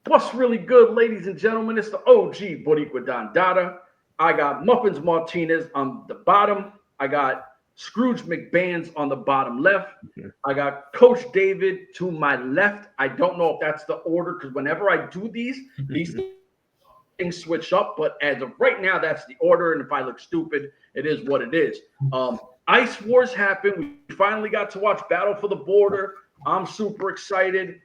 What's really good, ladies and gentlemen? It's the OG Boricua Don Dada. I got Muffins Martinez on the bottom. I got Scrooge McBands on the bottom left. I got Coach David to my left. I don't know if that's the order because whenever I do these things switch up. But as of right now, that's the order. And if I look stupid, it is what it is. Ice Wars happened. We finally got to watch Battle for the Border. I'm super excited.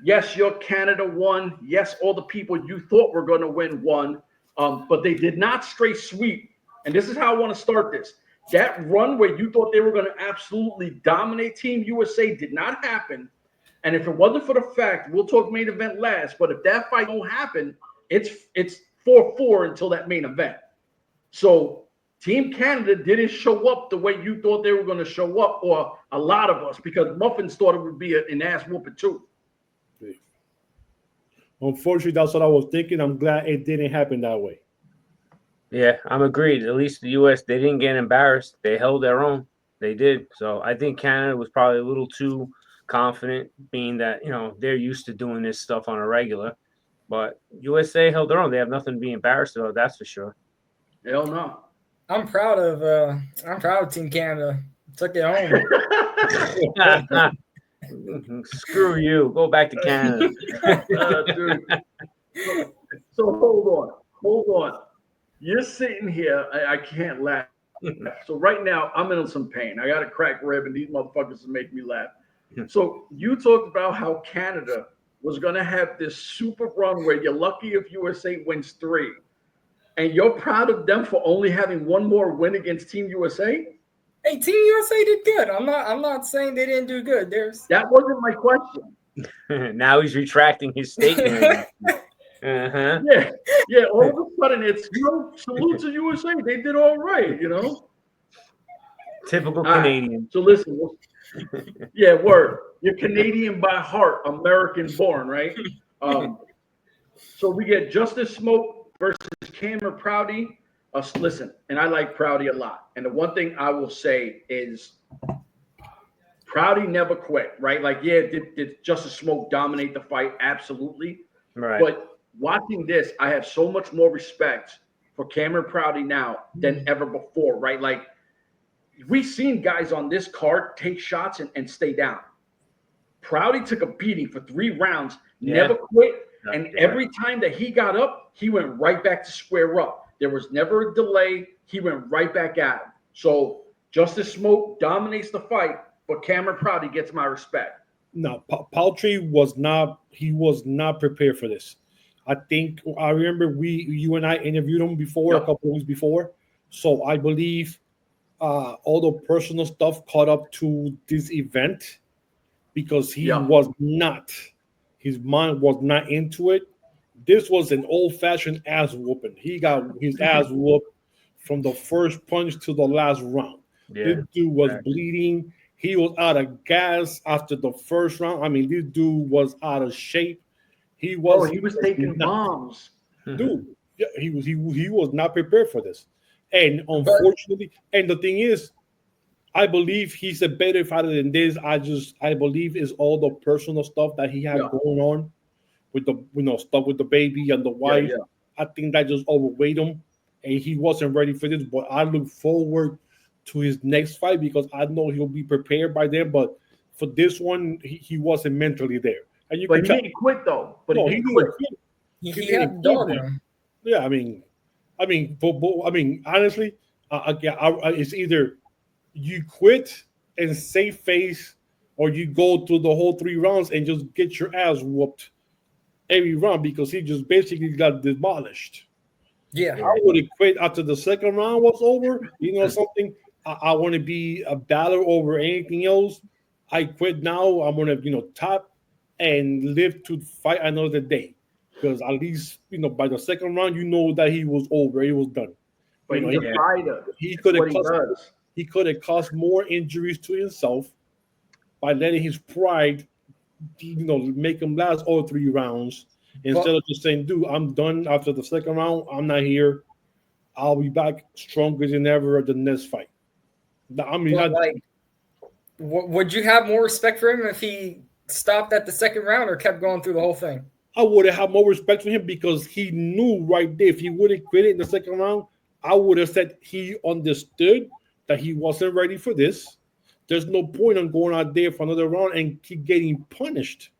Yes, your Canada won. Yes, all the people you thought were going to win won. But they did not straight sweep. And this is how I want to start this. That run where you thought they were going to absolutely dominate Team USA did not happen. And if it wasn't for the fact, we'll talk main event last, but if that fight don't happen, it's 4-4 until that main event. So Team Canada didn't show up the way you thought they were going to show up, or a lot of us, because Muffins thought it would be an ass whooping too. Unfortunately, that's what I was thinking. I'm glad it didn't happen that way. Yeah, I'm agreed. At least the U.S., they didn't get embarrassed. They held their own. They did. So I think Canada was probably a little too confident, being that, they're used to doing this stuff on a regular. But USA held their own. They have nothing to be embarrassed about, that's for sure. Hell no. I'm proud of Team Canada. Took it home. Screw you. Go back to Canada. Dude. So hold on. You're sitting here. I can't laugh. So right now, I'm in some pain. I got a cracked rib, and these motherfuckers make me laugh. So you talked about how Canada was going to have this super run where you're lucky if USA wins 3. And you're proud of them for only having one more win against Team USA? Hey, Team USA did good. I'm not saying they didn't do good. That wasn't my question. Now he's retracting his statement. Yeah. All of a sudden, it's salute to USA. They did all right. Typical Canadian. So listen, yeah, word. You're Canadian by heart, American born, right? So we get Justice Smoke versus Cameron Prouty. Listen, and I like Prouty a lot. And the one thing I will say is Prouty never quit, right? Like, yeah, did Justice Smoke dominate the fight? Absolutely. Right. But watching this, I have so much more respect for Cameron Prouty now than ever before, right? Like, we've seen guys on this card take shots and stay down. Prouty took a beating for 3 rounds, never quit. And every time that he got up, he went right back to square up. There was never a delay. He went right back at him. So Justice Smoke dominates the fight, but Cameron Prouty gets my respect. No, Paltry was not prepared for this. I remember you and I interviewed him before, a couple of weeks before. So I believe all the personal stuff caught up to this event because his mind was not into it. This was an old-fashioned ass whooping. He got his ass whooped from the first punch to the last round. Yeah, this dude was bleeding. He was out of gas after the first round. I mean, this dude was out of shape. He was taking bombs. Dude, yeah, he was not prepared for this. And unfortunately, and the thing is, I believe he's a better fighter than this. I believe it's all the personal stuff that he had going on with the stuff with the baby and the wife. Yeah. I think that just overweight him, and he wasn't ready for this. But I look forward to his next fight because I know he'll be prepared by then. But for this one, he wasn't mentally there. And he didn't quit though. But no, he didn't quit. He had dog him. Yeah, I mean, honestly, it's either you quit and save face, or you go through the whole 3 rounds and just get your ass whooped every round because he just basically got demolished. Yeah, I would have quit after the second round was over. Something. I want to be a battler over anything else. I quit now. I'm gonna top and live to fight another day. Because at least, by the second round, that he was over. He was done. But he's a fighter. He could have caused more injuries to himself by letting his pride, make him last all 3 rounds instead of just saying, dude, I'm done after the second round. I'm not here. I'll be back stronger than ever at the next fight. Would you have more respect for him if he stopped at the second round or kept going through the whole thing? I would have had more respect for him because he knew right there. If he would have quit it in the second round, I would have said he understood that he wasn't ready for this. There's no point on going out there for another round and keep getting punished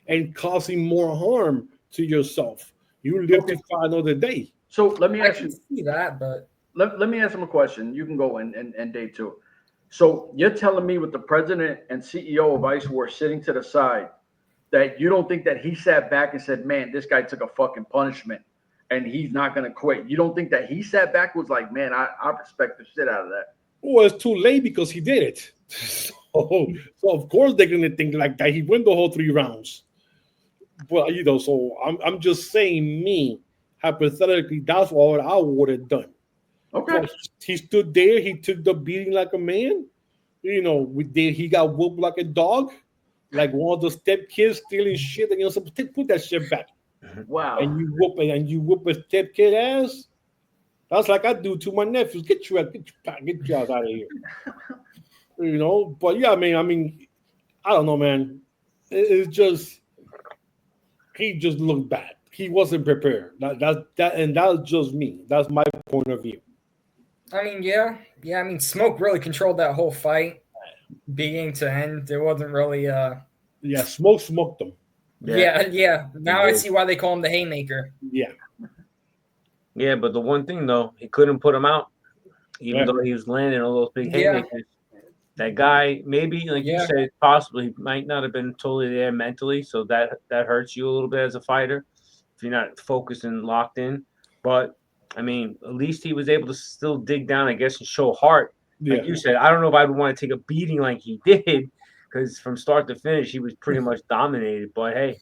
and causing more harm to yourself. You live to fight another day. So let me I ask can you. see that, but Let me ask him a question. You can go and Dave too. So you're telling me with the president and CEO of Ice War sitting to the side that you don't think that he sat back and said, man, this guy took a fucking punishment and he's not going to quit. You don't think that he sat back and was like, man, I respect the shit out of that. Well, it's too late because he did it. So of course they're going to think like that. He won the whole 3 rounds. Well, so I'm just saying me, hypothetically, that's what I would have done. Okay. Well, he stood there. He took the beating like a man. He got whooped like a dog, like one of the step kids stealing shit. And put that shit back. Wow. And you whoop a step kid ass. That's like I do to my nephews. Get you out of here. But yeah, I mean, I don't know, man. It's just he just looked bad. He wasn't prepared. That's just me. That's my point of view. I mean, yeah. I mean, Smoke really controlled that whole fight, beginning to end. There wasn't really. Yeah, Smoke smoked them. Yeah. Now I see why they call him the Haymaker. Yeah. Yeah, but the one thing though, he couldn't put him out, even though he was landing all those big haymakers. That guy, maybe like you said, possibly might not have been totally there mentally, so that hurts you a little bit as a fighter if you're not focused and locked in. But I mean, at least he was able to still dig down, I guess, and show heart. Like you said, I don't know if I would want to take a beating like he did, because from start to finish, he was pretty much dominated. But hey,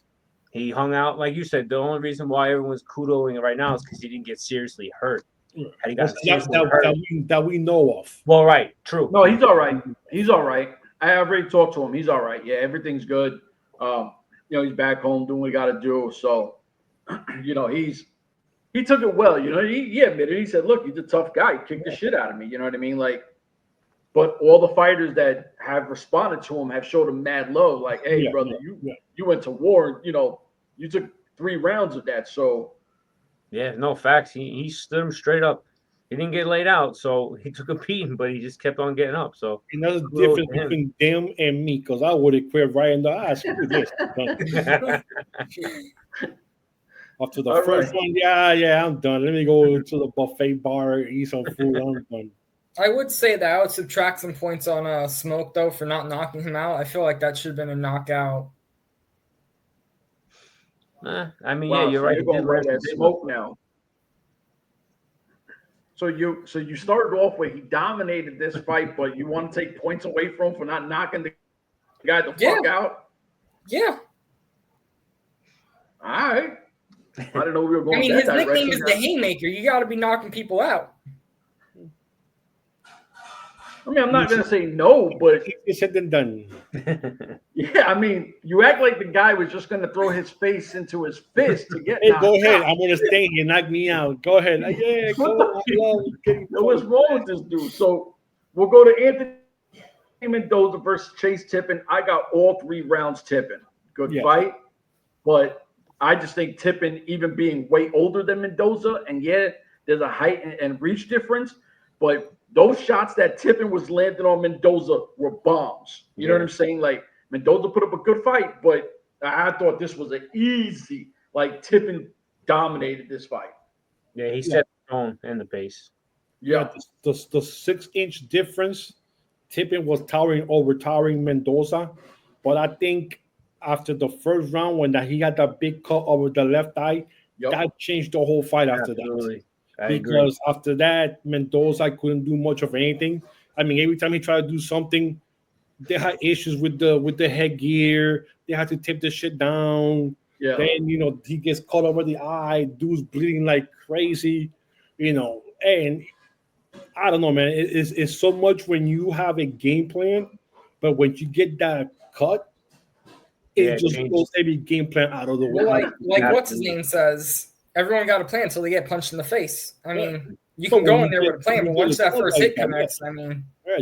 he hung out. Like you said, the only reason why everyone's kudoing it right now is because he didn't get seriously hurt. Had he gotten seriously hurt. That we know of. Well, right. True. No, he's all right. He's all right. I already talked to him. He's all right. Yeah, everything's good. He's back home doing what he got to do. So, he took it well. He admitted. He said, look, he's a tough guy. He kicked the shit out of me. You know what I mean? Like, but all the fighters that have responded to him have showed him mad love. Like, hey, brother, you went to war. You took 3 rounds of that. So, yeah, no facts. He stood him straight up. He didn't get laid out, so he took a beating, but he just kept on getting up. So another difference between them and me, because I would have quit right in the eye. Screw this. After the first one, I'm done. Let me go to the buffet bar, eat some food. I'm done. I would say that I would subtract some points on Smoke though for not knocking him out. I feel like that should have been a knockout. I mean, you're right. You're going right at Smoke now. So you started off where he dominated this fight, but you want to take points away from him for not knocking the guy the fuck out? Yeah. All right. I didn't know we were going. His nickname is the Haymaker. You got to be knocking people out. I mean, I'm not going to say no, but it's said and done. Yeah, I mean, you act like the guy was just going to throw his face into his fist to get. Hey, go ahead. I'm going to stay here. Knock me out. Go ahead. What's wrong with this dude? So we'll go to Anthony Mendoza versus Chase Tippin. I got all 3 rounds Tippin. Good fight, but I just think Tippin, even being way older than Mendoza, and there's a height and reach difference, but those shots that Tippin was landing on Mendoza were bombs. You know what I'm saying? Like, Mendoza put up a good fight, but I thought this was an easy, like, Tippin dominated this fight. Yeah, he set the tone and the pace. Yeah, the 6-inch difference, Tippin was overtowering Mendoza. But I think after the first round, when he got that big cut over the left eye, that changed the whole fight after that. Because after that, Mendoza couldn't do much of anything. I mean, every time he tried to do something, they had issues with the headgear. They had to tape the shit down. Yeah. Then, he gets caught over the eye. Dude's bleeding like crazy, and I don't know, man. It's so much when you have a game plan, but when you get that cut, it just goes every game plan out of the way. Like what's his name says, everyone got a plan until they get punched in the face. I mean, you can go in there with a plan, but once that first hit connects,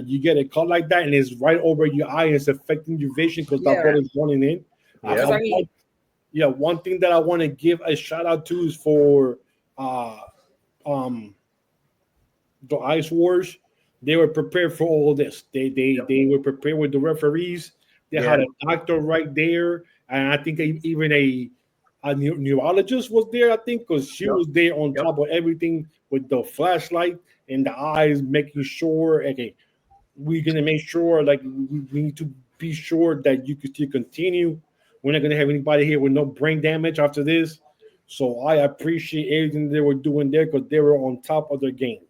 you get a cut like that, and it's right over your eye, and it's affecting your vision because that ball is running in. Yeah, one thing that I want to give a shout out to is for the Ice Wars. They were prepared for all this. They were prepared with the referees. They had a doctor right there, and I think even a neurologist was there. I think because she was there on top of everything with the flashlight and the eyes, making sure. Okay, we're gonna make sure like we need to be sure that you can still continue. We're not gonna have anybody here with no brain damage after this. So I appreciate everything they were doing there because they were on top of their game.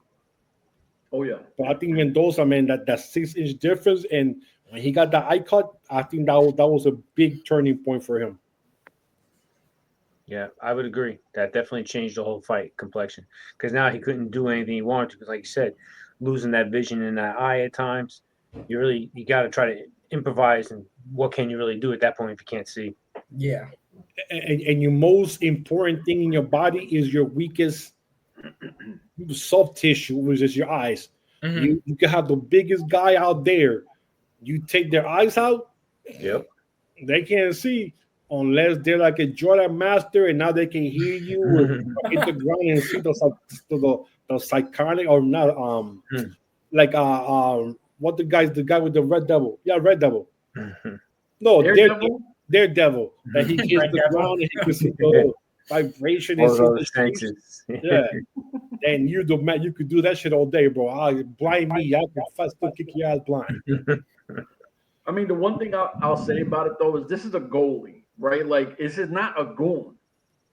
Oh yeah. But I think Mendoza, man, that 6-inch difference, and when he got the eye cut, I think that was a big turning point for him. Yeah, I would agree. That definitely changed the whole fight complexion because now he couldn't do anything he wanted to. Because, like you said, losing that vision in that eye at times, you got to try to improvise. And what can you really do at that point if you can't see? Yeah. And your most important thing in your body is your weakest soft tissue, which is your eyes. You can have the biggest guy out there. You take their eyes out, they can't see unless they're like a Jordan master, and now they can hear you or hit the ground and see the psychotic or not. What the guy with the Red Devil? Yeah, Red Devil. No, Daredevil. That he hits the ground and he can see the vibration and see the senses. Yeah. And you could do that shit all day, bro. Blind me, I can still kick your ass blind. I mean, the one thing I'll say about it though is this is a goalie, right? Like, this is not a goon.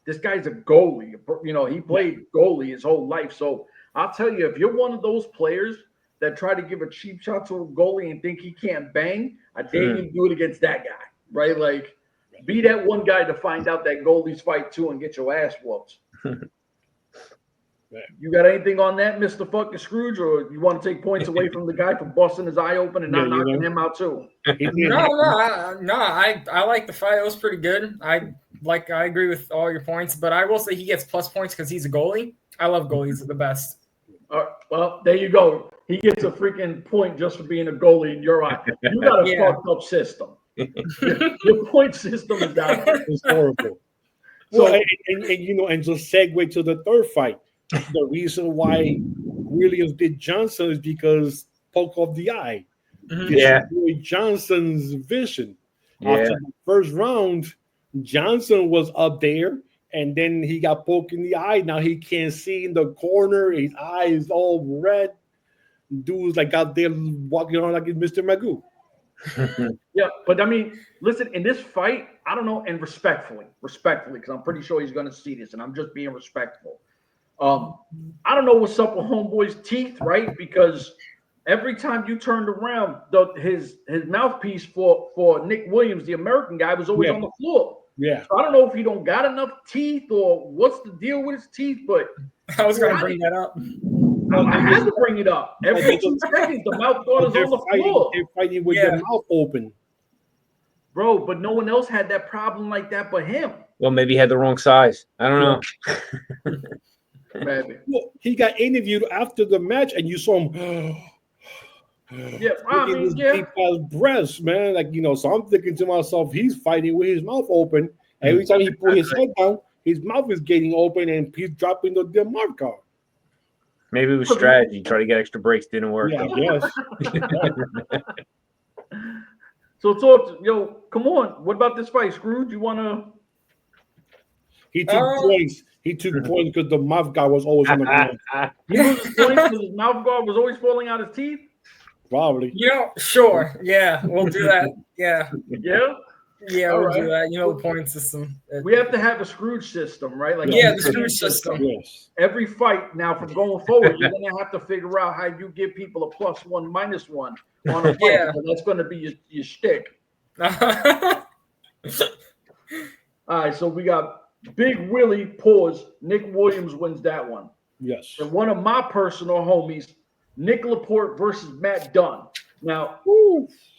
This guy's a goalie. You know, he played goalie his whole life. So I'll tell you, if you're one of those players that try to give a cheap shot to a goalie and think he can't bang, I dare you to do it against that guy, right? Like, be that one guy to find out that goalies fight too and get your ass whooped. You got anything on that, Mr. Fucking Scrooge, or you want to take points away from the guy for busting his eye open and not knocking him out too? No. I like the fight. It was pretty good. I agree with all your points, but I will say he gets plus points because he's a goalie. I love goalies; they're the best. Well, there you go. He gets a freaking point just for being a goalie in your eye. You got a fucked up system. Your point system is out. It's horrible. So, and just segue to the third fight. The reason why Williams did Johnson is because poke of the eye. Destroyed Johnson's vision. After the first round, Johnson was up there, and then he got poked in the eye. Now he can't see in the corner. His eye is all red. Dude's like out there walking around like it's Mr. Magoo. Yeah, but I mean, listen, in this fight, I don't know, and respectfully, because I'm pretty sure he's going to see this, and I'm just being respectful. I don't know what's up with Homeboy's teeth, right? Because every time you turned around, his mouthpiece for Nick Williams, the American guy, was always on the floor. Yeah. So I don't know if he don't got enough teeth or what's the deal with his teeth, but I was going to bring that up. I had to bring it up. Every 2 seconds, the mouth guard is on the floor. They're fighting with their mouth open. Bro, but no one else had that problem like that but him. Well, maybe he had the wrong size. I don't know. Well, he got interviewed after the match, and you saw him. Deep breaths, man. Like, so I'm thinking to myself, he's fighting with his mouth open. Every time he put his head down, his mouth is getting open, and he's dropping the mark card. Maybe it was strategy. Try to get extra breaks. Didn't work. Yeah, yes. So come on. What about this fight, Scrooge? You want to? He took points. He took points because the mouth guard was always on the ground. He loses points because his mouth guard was always falling out his teeth? Probably. Sure. Yeah, we'll do that. Yeah. Yeah? Yeah, we'll do that. The point system. We have to have a Scrooge system, right? Like the Scrooge system. Yes. Every fight now from going forward, you're going to have to figure out how you give people a +1, -1 on a fight. So that's going to be your shtick. All right, so we got Big Willie pause. Nick Williams wins that one. Yes. And one of my personal homies, Nick Laporte versus Matt Dunn. Now,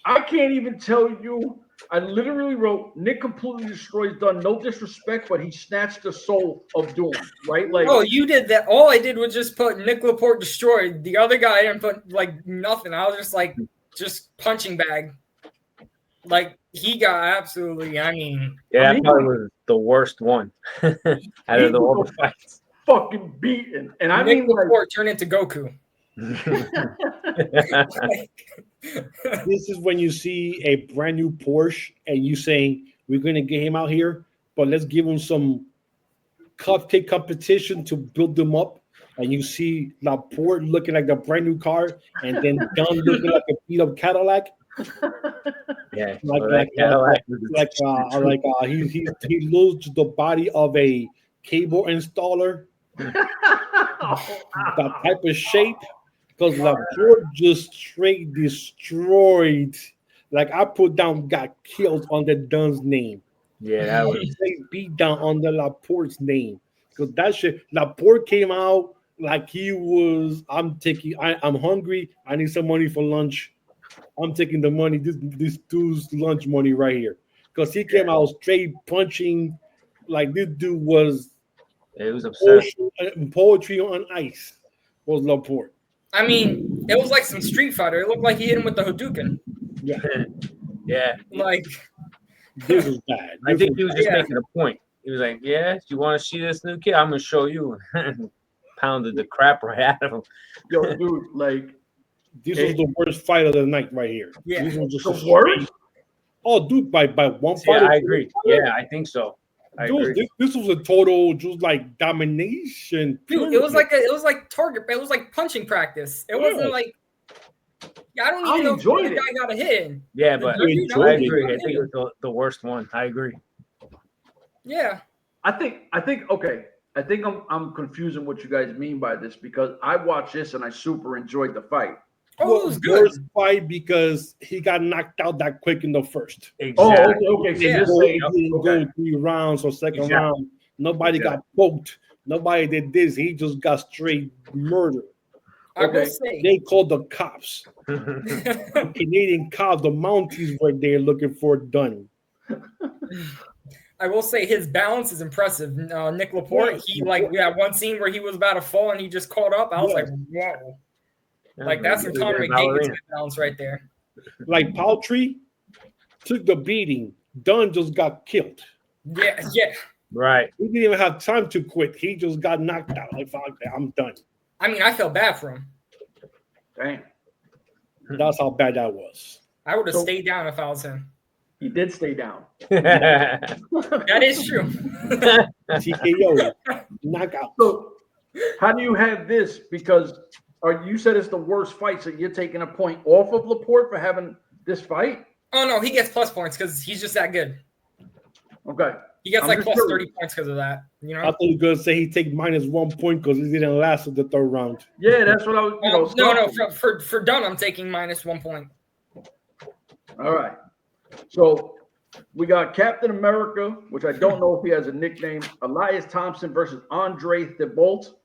I can't even tell you. I literally wrote, Nick completely destroys Dunn. No disrespect, but he snatched the soul of Doom, right? Like, you did that. All I did was just put Nick Laporte destroyed. The other guy, I didn't put, nothing. I was just punching bag. Like he got absolutely. I mean, Yeah, that probably was the worst one out of all the fights. Fucking beaten, and I Nick mean, like, Laporte turned into Goku. This is when you see a brand new Porsche and you saying we're going to get him out here, but let's give him some cupcake competition to build them up. And you see Laporte looking like the brand new car, and then Dunn looking like a beat up Cadillac. Yeah, He looks the body of a cable installer. That type of shape, because Laporte just straight destroyed. Like I put down, got killed on the Dunn's name. Yeah, that was they beat down on the Laporte's name, because that shit. Laporte came out like he was. I'm hungry. I need some money for lunch. I'm taking the money. This dude's lunch money right here, because he came out straight punching. Like this dude was. It was obsessed. Poetry on ice was Laporte. I mean, it was like some Street Fighter. It looked like he hit him with the Hadouken. Yeah. Yeah. Like, this was bad. I think he was just making a point. He was like, yeah, you want to see this new kid? I'm going to show you. Pounded the crap right out of him. Yo, dude, like. This was the worst fight of the night right here. Yeah. This was just the worst? Oh, dude, by one Yeah, fight. I agree. Yeah, I think so. This was a total just like domination. Dude, it was like target. It was like punching practice. It wasn't like. I don't even know if the guy got a hit in. Yeah, but I agree. I think it was the worst one. I agree. Yeah. I think okay. I think I'm confusing what you guys mean by this, because I watched this and I super enjoyed the fight. Oh, it was good. Worst fight because he got knocked out that quick in the first. Exactly. Oh, okay. So He you're saying go 3 rounds or second round. Nobody got poked. Nobody did this. He just got straight murdered. I will say they called the cops. The Canadian cops, the Mounties were there looking for Dunn. I will say his balance is impressive. Nick Laporte, he one scene where he was about to fall and he just caught up. I was like, wow. Like that's some Conor McDavid balance right there. Like Paltry took the beating. Dunn just got killed. Yeah. Right. He didn't even have time to quit. He just got knocked out. Like, I'm done. I mean, I felt bad for him. Damn. That's how bad that was. I would have stayed down if I was him. He did stay down. That is true. TKO, knockout. So, how do you have this? Because you said it's the worst fight, so you're taking a point off of Laporte for having this fight? Oh no, he gets plus points because he's just that good. Okay. He gets like plus 30 points because of that. You know. I thought you were gonna say he take -1 point because he didn't last in the third round. Yeah, that's what I was. No. For Dunn, I'm taking -1 point. All right. So we got Captain America, which I don't know if he has a nickname. Elias Thompson versus Andre Thibault,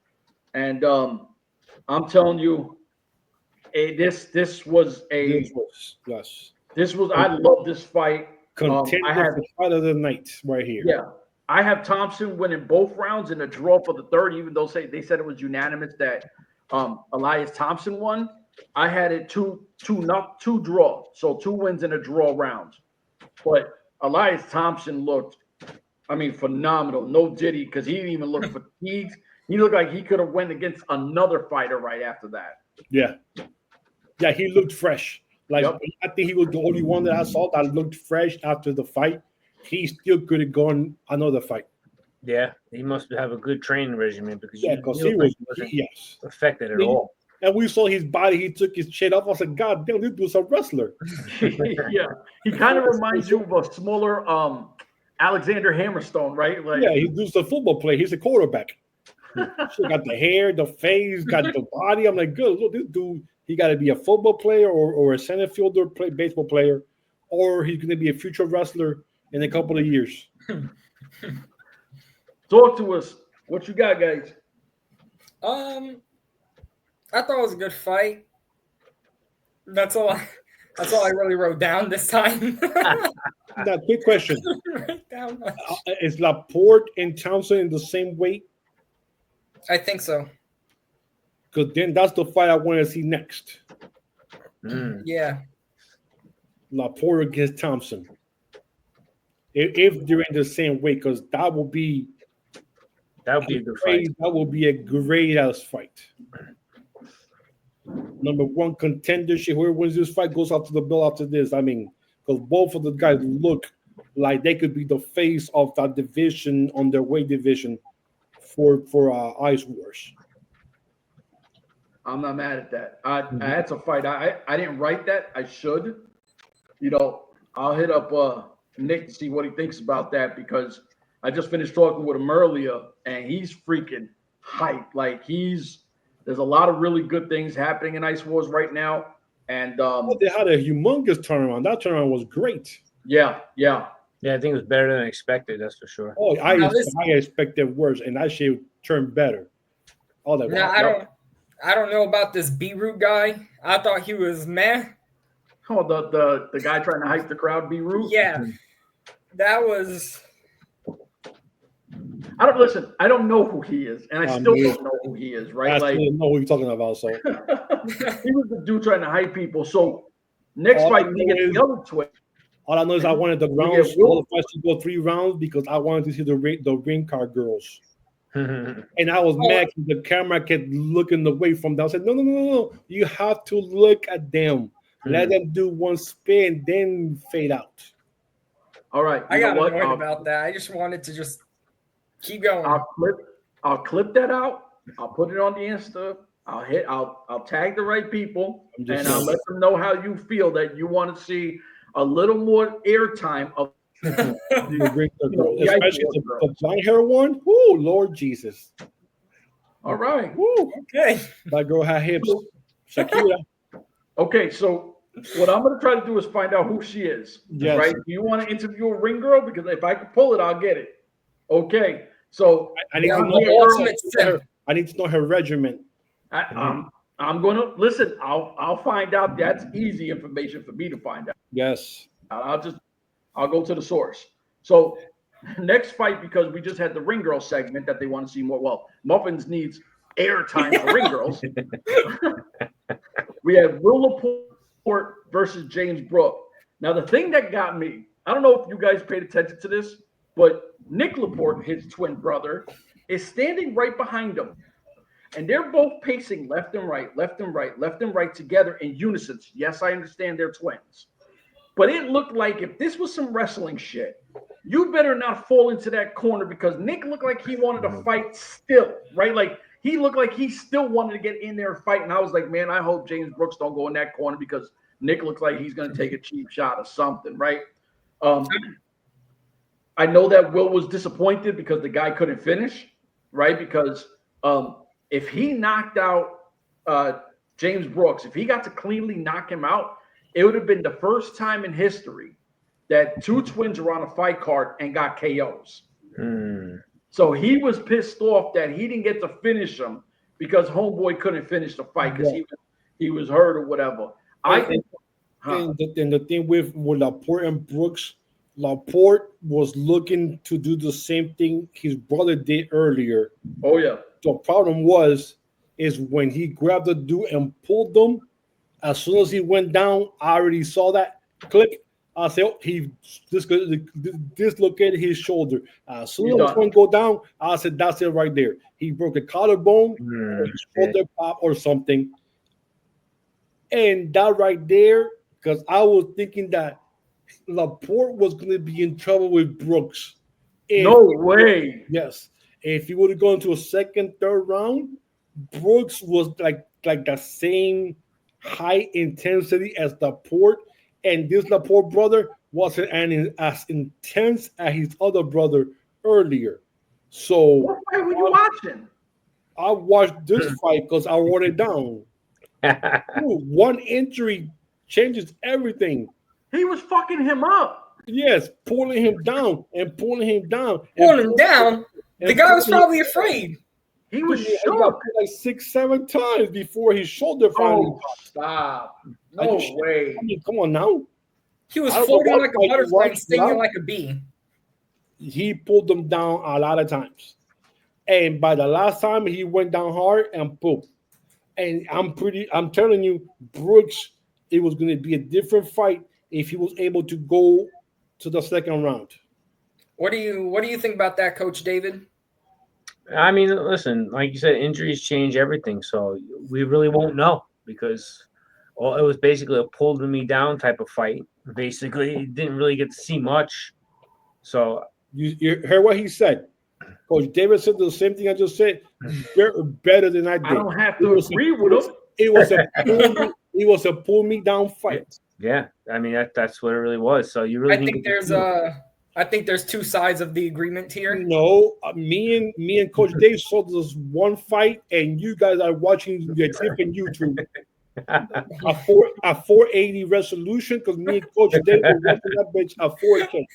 and I'm telling you, this was. I love this fight. Contender for fight of the night right here. Yeah, I have Thompson winning both rounds in a draw for the third, even though they said it was unanimous that Elias Thompson won. I had it two draw, so 2 wins in a draw rounds. But Elias Thompson looked, phenomenal. No Diddy, because he didn't even look fatigued. He looked like he could have went against another fighter right after that. Yeah, he looked fresh. I think he was the only one that I saw that looked fresh after the fight. He still could have gone another fight. Yeah, he must have a good training regimen because he wasn't affected at all. And we saw his body. He took his chin off. I was like, God damn, this dude's a wrestler. Yeah, he kind of reminds you of a smaller Alexander Hammerstone, right? He's a football player. He's a quarterback. He got the hair, the face, got the body. I'm like, good. Look, this dude. He got to be a football player or a center fielder, baseball player, or he's going to be a future wrestler in a couple of years. Talk to us. What you got, guys? I thought it was a good fight. That's all I really wrote down this time. Now, quick question: is Laporte and Townsend in the same weight? I think so. Because then that's the fight I want to see next. Yeah. Laporte against Thompson. If they're in the same weight, because that would be a good fight. That will be a great ass fight. Number one contendership. Whoever wins this fight goes out to the belt after this. I mean, because both of the guys look like they could be the face of that division on their weight division for Ice Wars. I'm not mad at that. I had to fight. I didn't write that. I should. I'll hit up Nick to see what he thinks about that, because I just finished talking with him earlier and he's freaking hyped. Like there's a lot of really good things happening in Ice Wars right now. And they had a humongous turnaround. That turnaround was great. Yeah. Yeah, I think it was better than expected. That's for sure. Oh, I expected worse, and that shit turned better. All that. Now, I don't know about this B-Root guy. I thought he was meh. Oh, the guy trying to hype the crowd, B-Root? Yeah. That was... I don't know who he is, and I still don't know who he is, right? I still know who you're talking about, so. He was the dude trying to hype people. So next fight, we get the other twin. All I know is I wanted the rounds, all the fights to go 3 rounds, because I wanted to see the ring card girls. And I was mad because the camera kept looking away from them. I said, no. You have to look at them. Let them do one spin, then fade out. All right. I got annoyed about that. I just wanted to just keep going. I'll clip that out. I'll put it on the Insta. I'll tag the right people, and I'll let them know how you feel, that you want to see a little more airtime of especially the blonde hair one. Woo, Lord Jesus. All right. Woo. Okay. That girl had hips. Shakira. Okay, so what I'm going to try to do is find out who she is. Yes. Right? Do you want to interview a ring girl? Because if I can pull it, I'll get it. Okay. So I need to know her regiment. I'm going to listen. I'll find out. That's easy information for me to find out. Yes. I'll go to the source. So next fight, because we just had the ring girl segment that they want to see more. Well, Muffins needs airtime for ring girls. We had Will Laporte versus James Brooks. Now, the thing that got me, I don't know if you guys paid attention to this, but Nick Laporte, his twin brother, is standing right behind him. And they're both pacing left and right, left and right, left and right together in unison. Yes, I understand they're twins. But it looked like if this was some wrestling shit, you better not fall into that corner, because Nick looked like he wanted to fight still, right? Like he looked like he still wanted to get in there and fight. And I was like, man, I hope James Brooks don't go in that corner, because Nick looks like he's going to take a cheap shot or something, right? I know that Will was disappointed because the guy couldn't finish, right? Because if he knocked out James Brooks, if he got to cleanly knock him out, it would have been the first time in history that 2 twins were on a fight card and got KOs. So he was pissed off that he didn't get to finish him because homeboy couldn't finish the fight because he was hurt or whatever. And the thing with Laporte and Brooks, Laporte was looking to do the same thing his brother did earlier. Oh, yeah. The problem is when he grabbed the dude and pulled them, as soon as he went down, I already saw that click. I said, he dislocated his shoulder. As soon as one go down, I said, that's it right there. He broke a collarbone, or shoulder pop or something. And that right there, because I was thinking that Laporte was going to be in trouble with Brooks. No way. Yes. If he would have gone to a second, third round, Brooks was like the same high intensity as Laporte, and this Laporte brother wasn't as intense as his other brother earlier. So what fight were you watching? I watched this fight because I wrote it down. One injury changes everything. He was fucking him up. Yes, pulling him down and pulling him down. Pulling him down? The guy was probably afraid. He was shook. He got like 6-7 times before his shoulder finally popped. Stop. No way. I mean, come on now. He was floating like a butterfly and stinging like a bee. He pulled them down a lot of times. And by the last time, he went down hard and pooped. And I'm telling you, Brooks, it was going to be a different fight if he was able to go to the second round. What do you think about that, Coach David? I mean, listen, like you said, injuries change everything, so we really won't know because it was basically a pulled me down type of fight. Basically, you didn't really get to see much. So you heard what he said. Coach David said the same thing I just said. Better than I did. I don't have to agree with him. It was a pull me down fight. Yeah, I mean that's what it really was. So you really I think there's two sides of the agreement here. No, me and Coach Dave saw this one fight, and you guys are watching the clip on YouTube. a 480 resolution because me and Coach Dave were watching that bitch at 4K.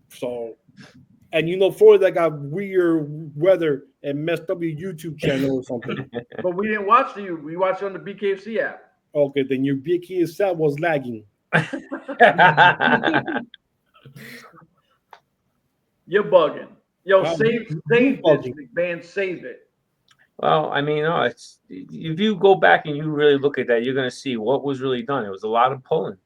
So, and Florida got weird weather and messed up your YouTube channel or something. But we didn't watch you. We watched it on the BKFC app. Okay, then your BKFC app was lagging. You're bugging. Yo, save this, man. Save it. Well, I mean, no, it's if you go back and you really look at that, you're gonna see what was really done. It was a lot of pulling.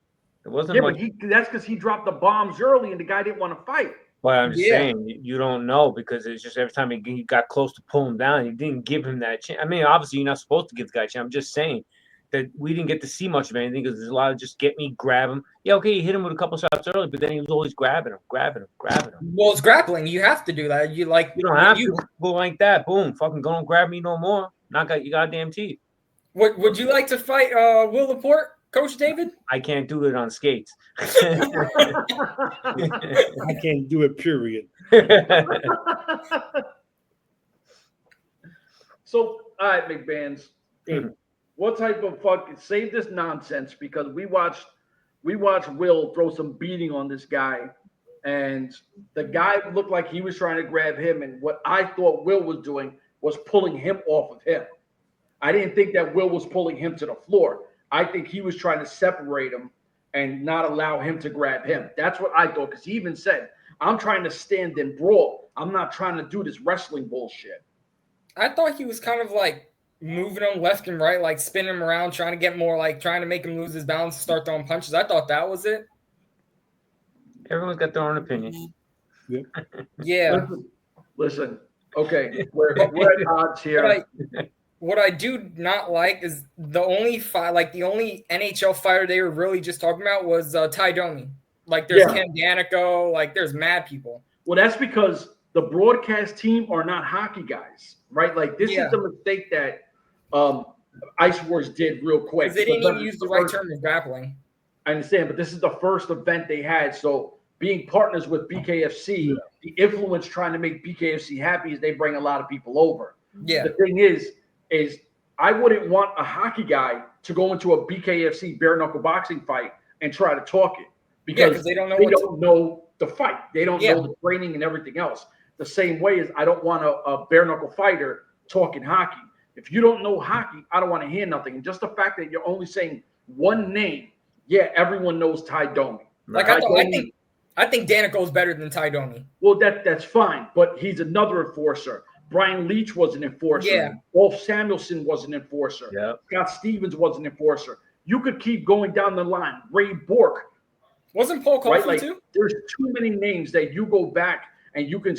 It wasn't much. But that's because he dropped the bombs early and the guy didn't want to fight. But I'm just saying, you don't know because it's just every time he got close to pulling down, you didn't give him that chance. I mean, obviously, you're not supposed to give the guy a chance. I'm just saying that we didn't get to see much of anything because there's a lot of just get me, grab him. Yeah, okay, you hit him with a couple shots early, but then he was always grabbing him. Well, it's grappling. You have to do that. You don't have to go like that. Boom, fucking don't grab me no more. Not got your goddamn teeth. Would you like to fight Will Laporte, Coach David? I can't do it on skates. I can't do it, period. So, all right, McBands. What type of fucking save this nonsense? Because we watched Will throw some beating on this guy, and the guy looked like he was trying to grab him, and what I thought Will was doing was pulling him off of him. I didn't think that Will was pulling him to the floor. I think he was trying to separate him and not allow him to grab him. That's what I thought, because he even said, I'm trying to stand and brawl. I'm not trying to do this wrestling bullshit. I thought he was kind of like moving him left and right, like spinning him around, trying to get more, like trying to make him lose his balance, start throwing punches. I thought that was it. Everyone's got their own opinion. Yeah. Listen. Okay, we're at odds here. What I do not like is the only NHL fighter they were really just talking about was Ty Domi. Like there's Ken Danico, like there's mad people. Well, that's because the broadcast team are not hockey guys, right? Like this is the mistake that Ice Wars did real quick. Because they didn't even use the right term of grappling. I understand, but this is the first event they had. So being partners with BKFC, the influence trying to make BKFC happy is they bring a lot of people over. Yeah. The thing is I wouldn't want a hockey guy to go into a BKFC bare knuckle boxing fight and try to talk it because they don't know know the fight. They don't know the training and everything else. The same way as I don't want a bare knuckle fighter talking hockey. If you don't know hockey, I don't want to hear nothing. And just the fact that you're only saying one name, everyone knows Ty Domi. Like I think Danico is better than Ty Domi. Well, that's fine, but he's another enforcer. Brian Leach was an enforcer. Yeah. Wolf Samuelson was an enforcer. Yeah. Scott Stevens was an enforcer. You could keep going down the line. Ray Bork. Wasn't Paul Coffey too? There's too many names that you go back and you can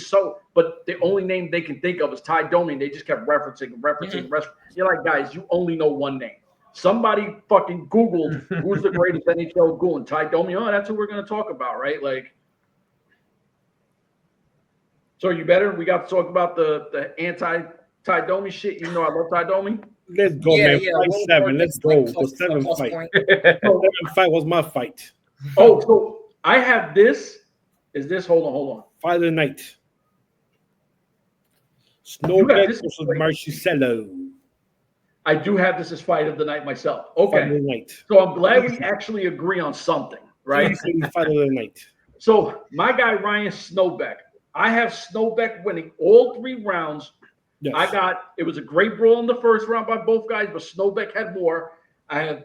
but the only name they can think of is Ty Domi. And they just kept referencing. You're like, guys, you only know one name. Somebody fucking Googled who's the greatest NHL goon. Ty Domi. Oh, that's who we're going to talk about, right? Like, so you better? We got to talk about the anti-Ty Domi shit, even though I love Ty Domi. Let's go, man. Fight 7. Let's go. The 7th fight. The 7th fight was my fight. Oh, so I have this. Is this? Hold on. Fight of the night. Snowbeck versus Marcelo. I do have this as fight of the night myself. Okay. Fight of the night. So I'm glad we actually agree on something, right? Fight of the night. So my guy, Ryan Snowbeck. I have Snowbeck winning all 3 rounds. Yes. It was a great brawl in the first round by both guys, but Snowbeck had more. I have,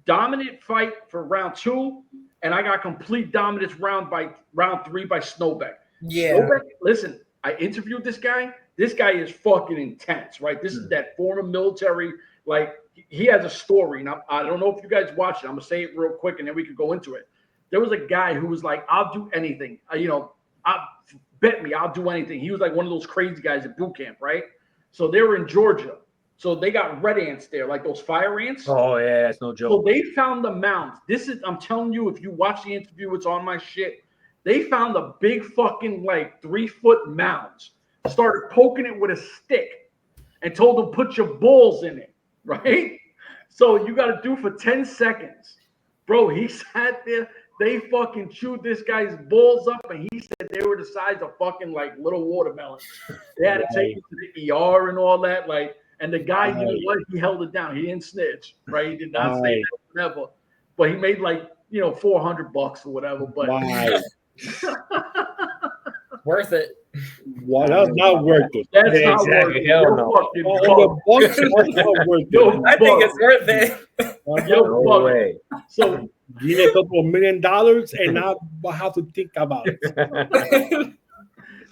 dominant fight for round 2, and I got complete dominance round 3 by Snowbeck. Yeah. Snowbeck, listen, I interviewed this guy. This guy is fucking intense, right? This is that former military, like he has a story, and I don't know if you guys watched it. I'm gonna say it real quick, and then we could go into it. There was a guy who was like, "I'll do anything. Bet me, I'll do anything." He was like one of those crazy guys at boot camp, right? So they were in Georgia. So they got red ants there, like those fire ants. Oh yeah, that's no joke. So they found the mounds. I'm telling you, if you watch the interview, it's on my shit. They found the big fucking like 3-foot mounds. Started poking it with a stick and told them put your balls in it, right? So you got to do for 10 seconds. Bro, he sat there. They fucking chewed this guy's balls up, and he said they were the size of fucking like little watermelons. They had to take him to the ER and all that. Like, and the guy, you know what? He held it down. He didn't snitch, right? He did not say that never. But he made like, $400 or whatever. But worth it. Wow, that's not worth it. That's Yeah, not exactly. worth it. Hell no. That's not worth it. I think it's worth it. No way. So give me a couple of $1 million, and I have to think about it.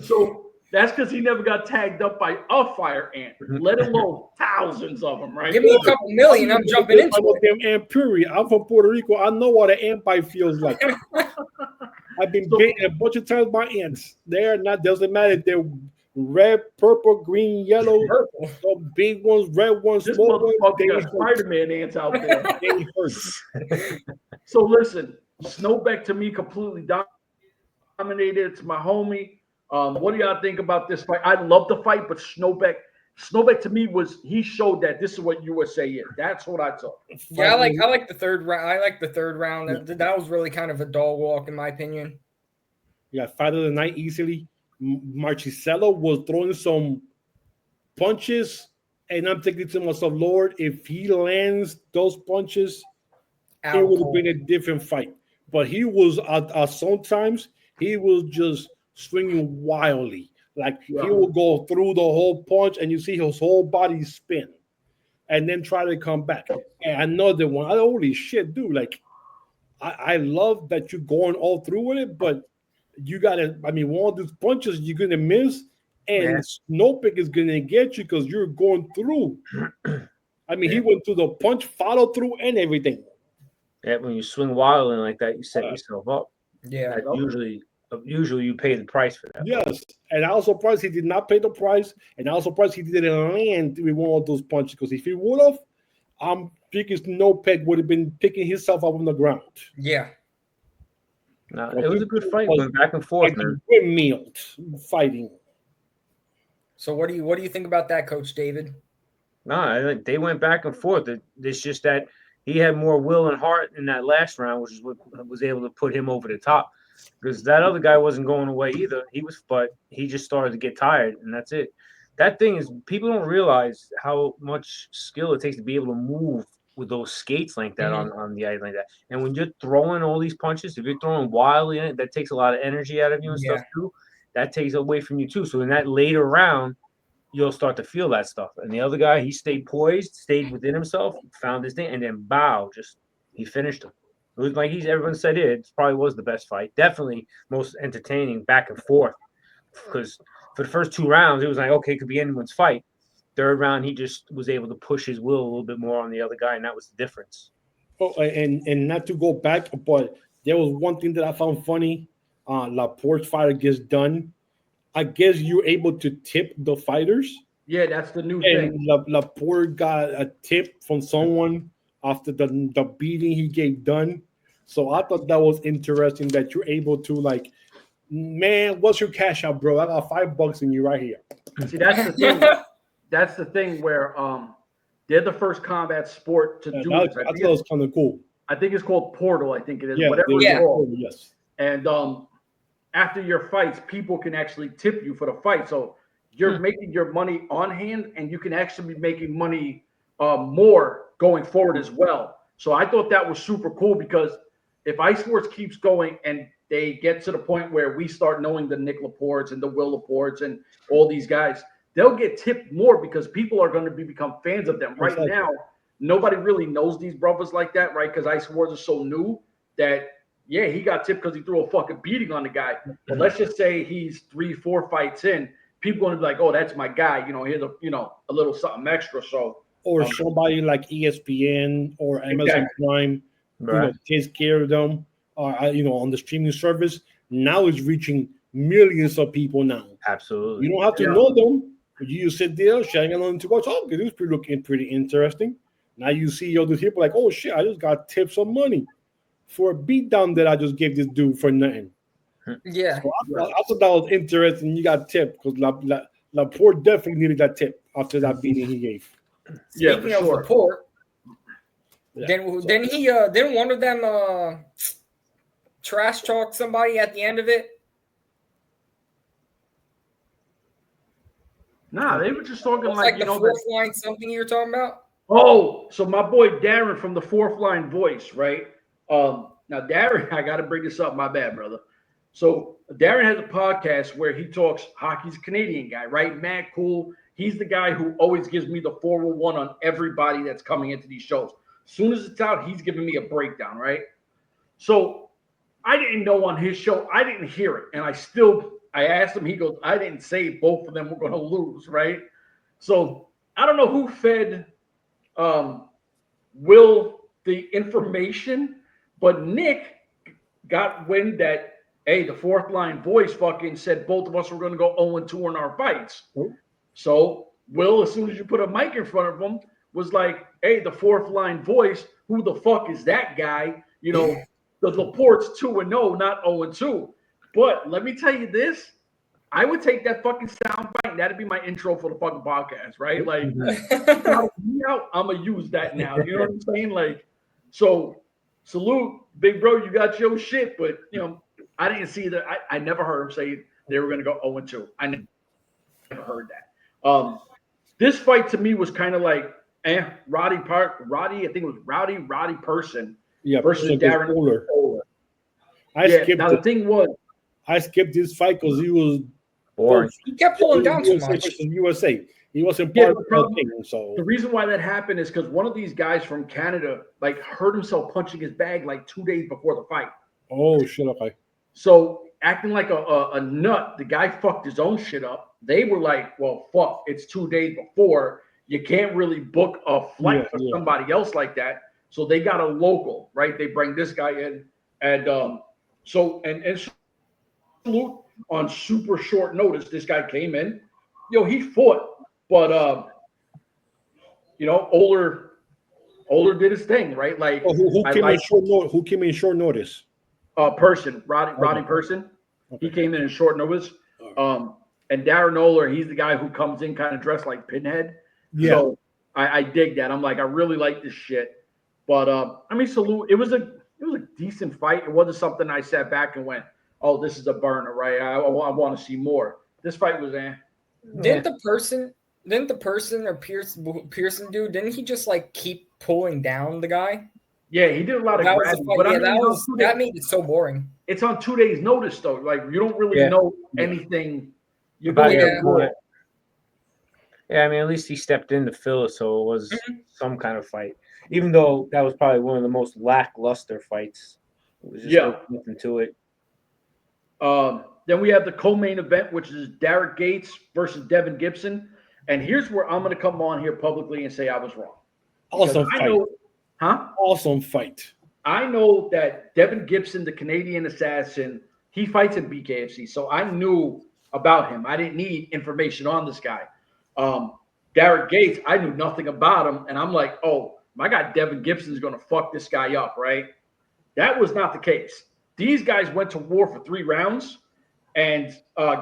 So that's because he never got tagged up by a fire ant, let alone thousands of them, right? Give me a couple million, I'm jumping into it. Damn ant puree. I'm from Puerto Rico. I know what an ant bite feels like. I've been bitten a bunch of times by ants. They're not, doesn't matter. They're red, purple, green, yellow. Purple. Some big ones, red ones, This small ones. motherfucker got Spider-Man ants out there. They hurt. So listen, Snowbeck to me completely dominated. It's my homie. What do y'all think about this fight? I love the fight, but Snowbeck to me he showed that this is what USA is. That's what I took. Yeah, I like the third round. I like the third round. That was really kind of a dog walk, in my opinion. Yeah, fight of the night easily. Marchiselo was throwing some punches, and I'm thinking to myself, Lord, if he lands those punches, it would have been a different fight. But he was sometimes he was just swinging wildly. Like he will go through the whole punch, and you see his whole body spin, and then try to come back. And another one, holy shit, dude! Like I love that you're going all through with it, but you gotta. I mean, one of these punches you're gonna miss, and Snowpick is gonna get you because you're going through. I mean, he went through the punch, follow through, and everything. Yeah, when you swing wildly like that, you set yourself up. Yeah, usually you pay the price for that. Yes, and I was surprised he did not pay the price, and I was surprised he didn't land with one of those punches, because if he would have, I'm thinking Snowpeck would have been picking himself up on the ground. Yeah. No, it was a good fight, went back and forth, man. Windmilled fighting. So what do you think about that, Coach David? No, they went back and forth. It's just that he had more will and heart in that last round, which is what was able to put him over the top. Because that other guy wasn't going away either. But he just started to get tired, and that's it. That thing is, people don't realize how much skill it takes to be able to move with those skates like that on the ice like that. And when you're throwing all these punches, if you're throwing wildly in it, that takes a lot of energy out of you and stuff too. That takes away from you too. So in that later round, you'll start to feel that stuff. And the other guy, he stayed poised, stayed within himself, found his thing, and then he finished him. It was like everyone said it probably was the best fight. Definitely most entertaining back and forth. Because for the first 2 rounds, it was like, okay, it could be anyone's fight. Third round, he just was able to push his will a little bit more on the other guy, and that was the difference. Oh, and not to go back, but there was one thing that I found funny. Laporte's fighter gets done. I guess you're able to tip the fighters. Yeah, that's the new and thing. Laporte got a tip from someone after the beating he gave done. So I thought that was interesting that you're able to, like, man, what's your cash out, bro? I got $5 in you right here. See, that's the thing. That's the thing where they're the first combat sport to do this. I thought it was kind of cool. I think it's called Portal. I think it is. Yeah, whatever it's called. Yes. And after your fights, people can actually tip you for the fight. So you're making your money on hand, and you can actually be making money more going forward as well. So I thought that was super cool, because if Ice Wars keeps going and they get to the point where we start knowing the Nick Laportes and the Will Laportes and all these guys, they'll get tipped more because people are going to become fans of them. Right now, nobody really knows these brothers like that, right? Because Ice Wars are so new that, yeah, he got tipped because he threw a fucking beating on the guy. But let's just say he's 3-4 fights in. People are going to be like, oh, that's my guy. Here's a little something extra. So or somebody like ESPN or Amazon Prime, takes care of them, or on the streaming service. Now it's reaching millions of people now. Absolutely. You don't have to know them. You just sit there, sharing along to watch. Oh, this is looking pretty interesting. Now you see other people like, oh shit, I just got tips of money for a beatdown that I just gave this dude for nothing. Yeah. So I thought that was interesting. You got tipped because Laporte definitely needed that tip after that beating he gave. Speaking of Laporte, didn't one of them trash talk somebody at the end of it? Nah, they were just talking like the fourth line something you were talking about. Oh, so my boy Darren from the Fourth Line Voice, right? Now Darren, I got to bring this up. My bad, brother. So Darren has a podcast where he talks hockey. He's a Canadian guy, right? Mad cool. He's the guy who always gives me the 401 on everybody that's coming into these shows. As soon as it's out, he's giving me a breakdown, right? So I didn't know on his show. I didn't hear it. And I asked him, he goes, I didn't say both of them were going to lose, right? So I don't know who fed Will the information, but Nick got wind that, hey, the Fourth Line Voice fucking said both of us were going to go 0-2 in our fights. So Will, as soon as you put a mic in front of him, was like, hey, the Fourth Line Voice, who the fuck is that guy? The Laporte's 2-0, not 0-2. But let me tell you this. I would take that fucking sound bite, and that'd be my intro for the fucking podcast, right? Like, I'm going to use that now. You know what I'm saying? Like, so salute, big bro, you got your shit. But, I didn't see that. I never heard him say they were going to go 0-2. I never heard that. This fight to me was kind of like, Roddy, I think it was Rowdy Person versus Darren Oler. The thing was, I skipped this fight because he was boring. He kept pulling down too much. USA. He wasn't part of the thing. So the reason why that happened is because one of these guys from Canada hurt himself punching his bag 2 days before the fight. Oh shit! Okay. So acting like a nut, the guy fucked his own shit up. They were like, "Well, fuck! It's 2 days before. You can't really book a flight for somebody else like that." So they got a local, right? They bring this guy in, and salute on super short notice. This guy came in, he fought, but Oler did his thing, right? Like who came in short notice? Person, Roddy Person. Okay. He came in short notice. And Darren Oler, he's the guy who comes in kind of dressed like Pinhead. Yeah. So I dig that. I'm like, I really like this shit. But salute. It was a decent fight. It wasn't something I sat back and went, oh, this is a burner, right? I want to see more. This fight was Didn't the person or Pearson dude, didn't he just keep pulling down the guy? Yeah, he did a lot of grabbing. That made it so boring. It's on 2 days' notice, though. Like, you don't really know anything. You're going to Yeah, at least he stepped in to fill it, so it was some kind of fight. Even though that was probably one of the most lackluster fights. It was just nothing to it. Then we have the co-main event, which is Derek Gates versus Devin Gibson. And here's where I'm going to come on here publicly and say I was wrong. Awesome fight. Awesome fight. I know that Devin Gibson, the Canadian assassin, he fights in BKFC. So I knew about him. I didn't need information on this guy. Derek Gates, I knew nothing about him. And I'm like, oh, my guy Devin Gibson is going to fuck this guy up, right? That was not the case. These guys went to war for 3 rounds, and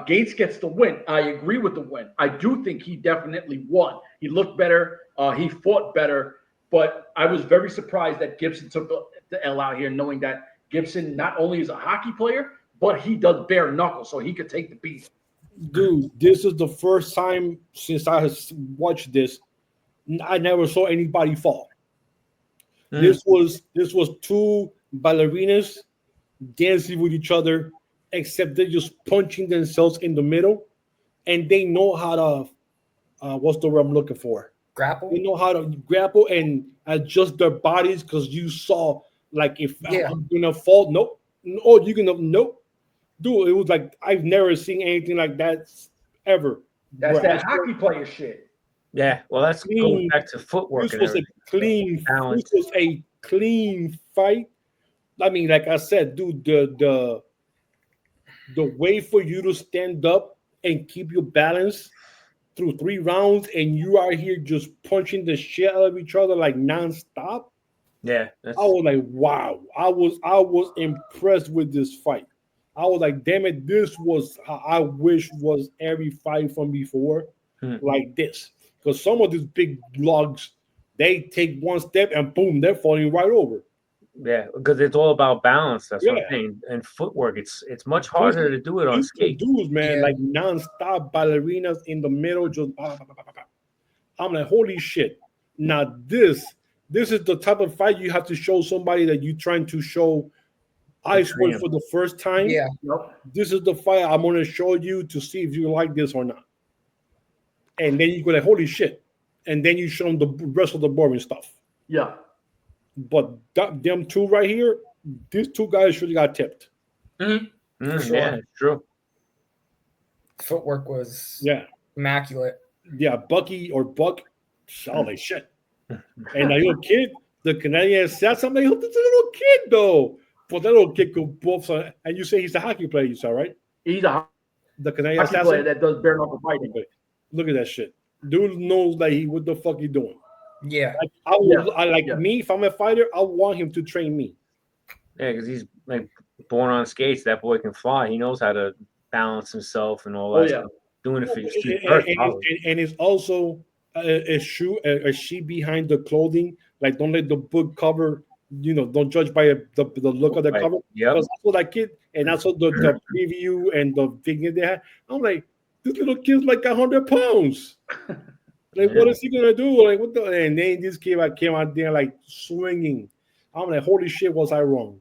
Gates gets the win. I agree with the win. I do think he definitely won. He looked better. He fought better. But I was very surprised that Gibson took the L out here, knowing that Gibson not only is a hockey player, but he does bare knuckle, so he could take the beat. Dude, this is the first time since I have watched this, I never saw anybody fall. This was 2 ballerinas dancing with each other, except they're just punching themselves in the middle, and they know how to what's the word I'm looking for? Grapple. They know how to grapple and adjust their bodies, because you saw if I'm gonna fall, nope. Oh, you're gonna nope. Dude, it was like I've never seen anything like that ever. That's that hockey player shit. Yeah, well, that's going back to footwork. This was a clean fight. I mean, like I said, dude, the way for you to stand up and keep your balance through 3 rounds, and you are here just punching the shit out of each other like nonstop. Yeah, I was like, wow. I was impressed with this fight. I was like, damn it, this was how I wish was every fight from before like this. Because some of these big logs, they take one step and boom, they're falling right over. Yeah, because it's all about balance. That's what I'm saying. And footwork, it's much harder to do it on skate. Dudes, man, like non-stop ballerinas in the middle, just I'm like, holy shit. Now this is the type of fight you have to show somebody that you're trying to show ice work for the first time. Yeah. This is the fight I'm going to show you to see if you like this or not. And then you go like, holy shit. And then you show them the rest of the boring stuff. Yeah. But them two right here, these 2 guys should have got tipped. Mm-hmm. Sure. Yeah, it's true. Footwork was immaculate. Yeah, Bucky or Buck, solid shit. And that little kid, the Canadian said something. Like, this little kid though, but that little kid could both. And you say he's a hockey player, you saw, right? He's a the Canadian hockey player that does bare knuckle fighting. Look at that shit. Dude knows like what the fuck he doing. Yeah. Like, me, if I'm a fighter, I want him to train me. Yeah, because he's like born on skates. That boy can fly. He knows how to balance himself and all that stuff. Doing it for your street and it's also a sheet behind the clothing. Like, don't let the book cover. Don't judge by the look of the cover. Yeah, that's what that kid, and that's what the preview and the thing they had. I'm like, this little kid's like 100 pounds. Like, what is he gonna do? Like, what the? And then this kid came out there like swinging. I'm like, holy shit, was I wrong?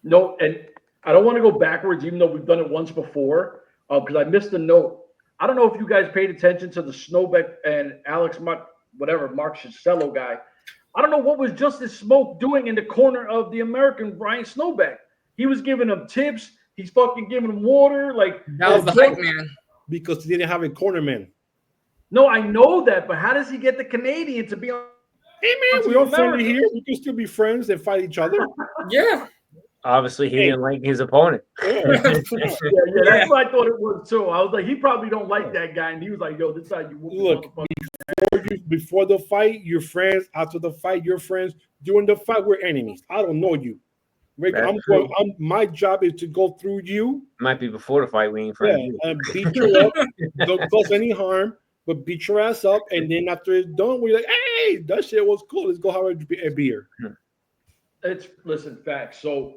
No, and I don't want to go backwards, even though we've done it once before, because I missed a note. I don't know if you guys paid attention to the Snowbeck and Alex Mark Shissello guy. I don't know what was Justice Smoke doing in the corner of the American Brian Snowbeck. He was giving him tips. He's fucking giving him water. Like, that was the hype man. Because he didn't have a corner man. No, I know that, but how does he get the Canadian to be on? Hey man, we're all friendly here. We can still be friends and fight each other. Yeah. Obviously, he didn't like his opponent. Yeah, that's what I thought it was too. I was like, he probably don't like that guy, and he was like, "Yo, this is how you look." Before the fight, you're friends. After the fight, you're friends. During the fight, we're enemies. I don't know you. My job is to go through you. Might be before the fight, we ain't friends. And beat you up. Don't cause any harm, but beat your ass up. And then after it's done, we're like, hey, that shit was cool. Let's go have a beer. Listen, facts. So,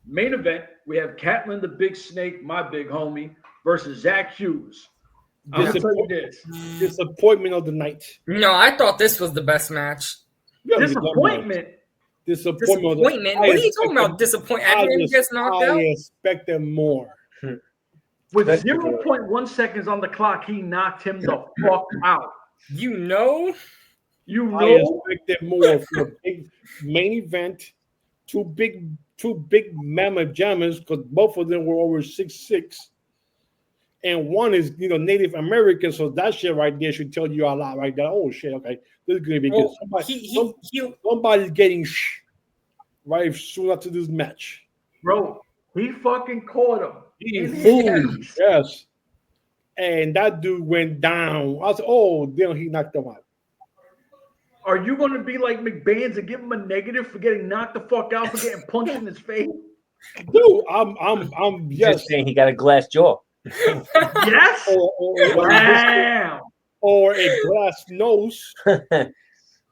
main event, we have Catlin the Big Snake, my big homie, versus Zach Hughes. Disappointment of the night. No, I thought this was the best match. Disappointment. Disappointment. What are you talking about? Disappointment. Everyone gets knocked out. I expected more. With 0.1 seconds on the clock, he knocked him the fuck out. You know. I expected more for a big main event. Two big mammoth jammers, because both of them were over 6'6". And one is, Native American, so that shit right there should tell you a lot right there. Oh shit, okay, this is gonna be good. Somebody's getting right soon after this match. Bro, he fucking caught him. He moved, yes. And that dude went down. I said, oh, damn, he knocked him out. Are you going to be like McBains and give him a negative for getting knocked the fuck out, for getting punched in his face? Dude, I'm just saying he got a glass jaw. Yes. Or a glass nose.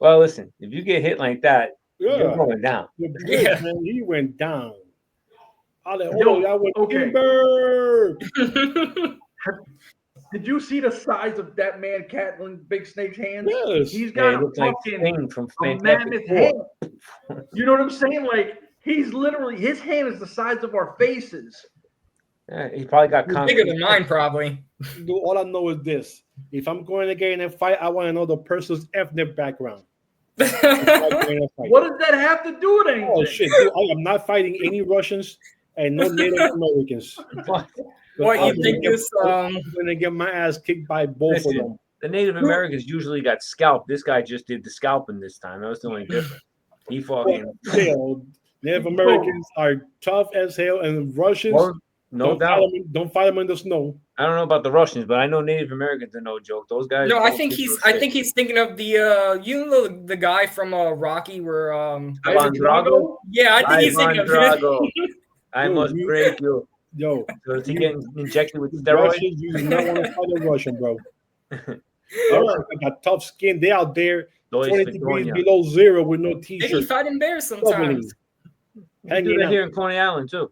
Well, listen, if you get hit like that, you're going down. Man, he went down. I went timber. Did you see the size of that man, Catlin Big Snake's hands? Yes. He's got a fucking mammoth hand. You know what I'm saying? Like, he's literally, his hand is the size of our faces. Yeah, he probably got bigger than mine, probably. Dude, all I know is this: if I'm going to get in a fight, I want to know the person's ethnic background. What does that have to do with anything? Oh shit! Dude, I am not fighting any Russians and no Native Americans. What you think is? I'm gonna get my ass kicked by both of them. The Native Americans usually got scalped. This guy just did the scalping this time. That was the only difference. He fucking Native Americans are tough as hell, and Russians. Well, no doubt. Don't fight them in the snow. I don't know about the Russians, but I know Native Americans are no joke. Those guys. No, I think he's thinking of the the guy from Rocky where Ivan Drago. Yeah, I think he's thinking of him. I must break you. Yo, so is he getting injected with steroids? Russians, you do not want to fight a Russian, bro. They got tough skin. They out there 20 degrees below zero with no t-shirt. They fighting bears sometimes. They do that here in Coney Island too.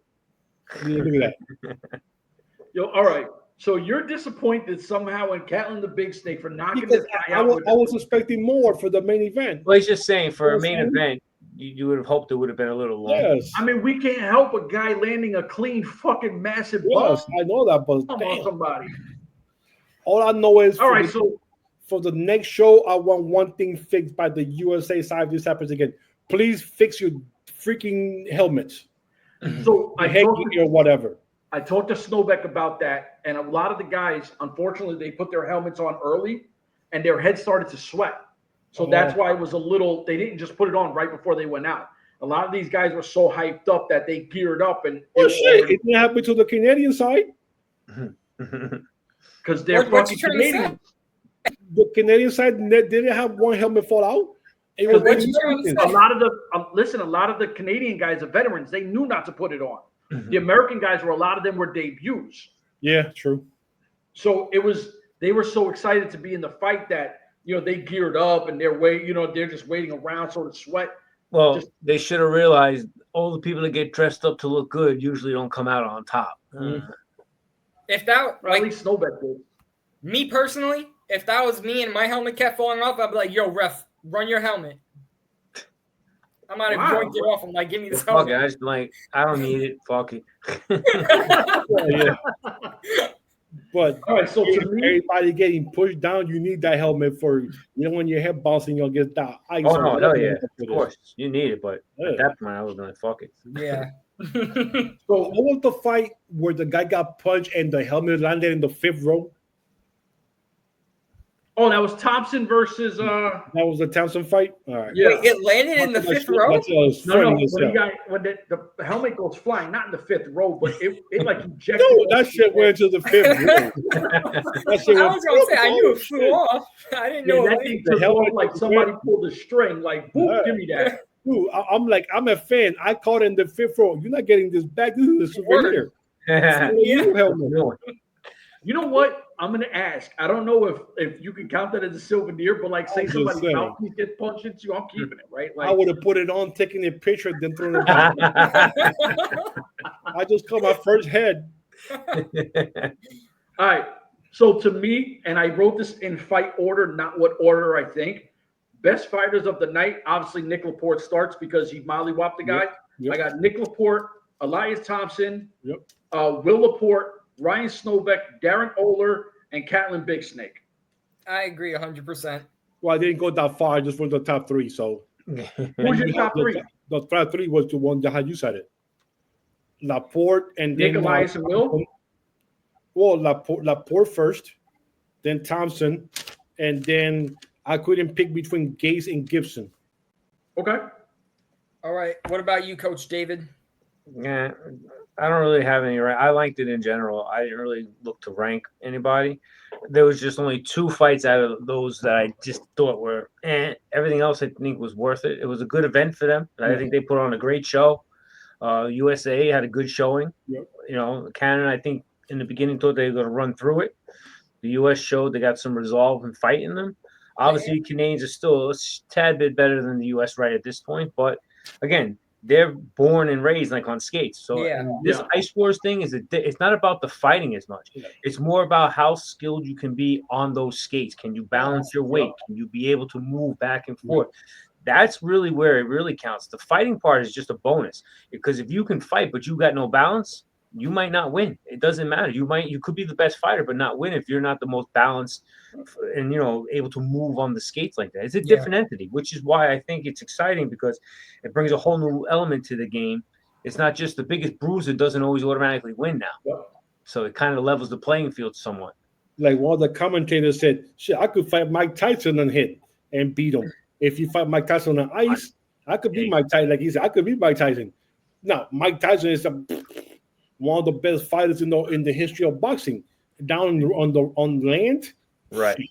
Yeah, look at that. Yo, all right. So you're disappointed somehow in Catlin the Big Snake for knocking this guy out. I was expecting more for the main event. Well, he's just saying for a main event, you would have hoped it would have been a little longer. Yes. I mean, we can't help a guy landing a clean fucking massive Yes, bomb. I know that, but Come on, somebody. All I know is all right. So for the next show, I want one thing fixed by the USA side. If this happens again, please fix your freaking helmets. So I talked or whatever. I talked to Snowbeck about that, and a lot of the guys, unfortunately, they put their helmets on early, and their head started to sweat. So that's why it was a little. They didn't just put it on right before they went out. A lot of these guys were so hyped up that they geared up and. Oh shit! It didn't happen to the Canadian side. Because they're fucking Canadian. The Canadian side didn't have one helmet fall out. It was a lot of the a lot of the Canadian guys are veterans. They knew not to put it on. The American guys a lot of them were debuts. Yeah, true. So they were so excited to be in the fight that they geared up and they're just waiting around, sort of sweat. Well, they should have realized all the people that get dressed up to look good usually don't come out on top. If that, at least Snowbeck did. Me personally, if that was me and my helmet kept falling off, I'd be like, "Yo, ref, run your helmet." I might have joined it off. I'm like, "Give me this helmet." Fuck it, I just I don't need it. Fuck it. Yeah. But all right, so everybody getting pushed down, you need that helmet for when your head bouncing, you'll get that ice. Oh no, hell yeah, of course you need it, but at that point I was like, "Fuck it." Yeah. So what was the fight where the guy got punched and the helmet landed in the 5th row? Oh, that was Thompson versus. That was the Thompson fight. All right. Yeah, wait, it landed in the 5th row. No. When the helmet goes flying, not in the 5th row, but it like ejected. No, that shit went to the 5th row. That shit I was gonna say I knew it flew off. I didn't know that thing took off like somebody pulled a string. Like, boom, give me that. Dude, I'm a fan. I caught in the 5th row. You're not getting this back. This is a souvenir. You know what? I'm gonna ask. I don't know if you can count that as a souvenir, but say somebody's mouthpiece gets punched into, I'm keeping it, right? I would have put it on, taking a picture, then thrown it back. I just caught my first head. All right. So to me, and I wrote this in fight order, not what order I think. Best fighters of the night, obviously Nick Laporte starts because he mollywopped the guy. Yep. I got Nick Laporte, Elias Thompson, Will Laporte, Ryan Snowbeck, Darren Oler, and Catlin Big Snake. I agree 100%. Well, I didn't go that far. I just went to the top 3. So who's your top 3? The top 3 was the one that you said it. Laporte and Nick, then Elias, and Will. Well, Laporte first, then Thompson, and then I couldn't pick between Gaze and Gibson. Okay. All right. What about you, Coach David? Yeah, I don't really have any. I liked it in general. I didn't really look to rank anybody. There was just only 2 fights out of those that I just thought were. Everything else I think was worth it. It was a good event for them. I think they put on a great show. USA had a good showing. Yep. Canada, I think in the beginning thought they were going to run through it. The US showed they got some resolve in fighting them. Obviously, Canadians are still a tad bit better than the US right at this point, but again, they're born and raised on skates. So this Ice Wars thing it's not about the fighting as much. Yeah. It's more about how skilled you can be on those skates. Can you balance your weight? Can you be able to move back and forth? That's really where it really counts. The fighting part is just a bonus, because if you can fight but you got no balance, you might not win. It doesn't matter. You could be the best fighter but not win if you're not the most balanced and able to move on the skates like that. It's a different entity, which is why I think it's exciting, because it brings a whole new element to the game. It's not just the biggest bruiser doesn't always automatically win now. So it kind of levels the playing field somewhat. like one of the commentators said, shit, I could fight Mike Tyson and hit and beat him. If you fight Mike Tyson on ice, I could beat Mike Tyson. Like he said, I could beat Mike Tyson. Now, Mike Tyson is one of the best fighters in the history of boxing. Down on land, Right.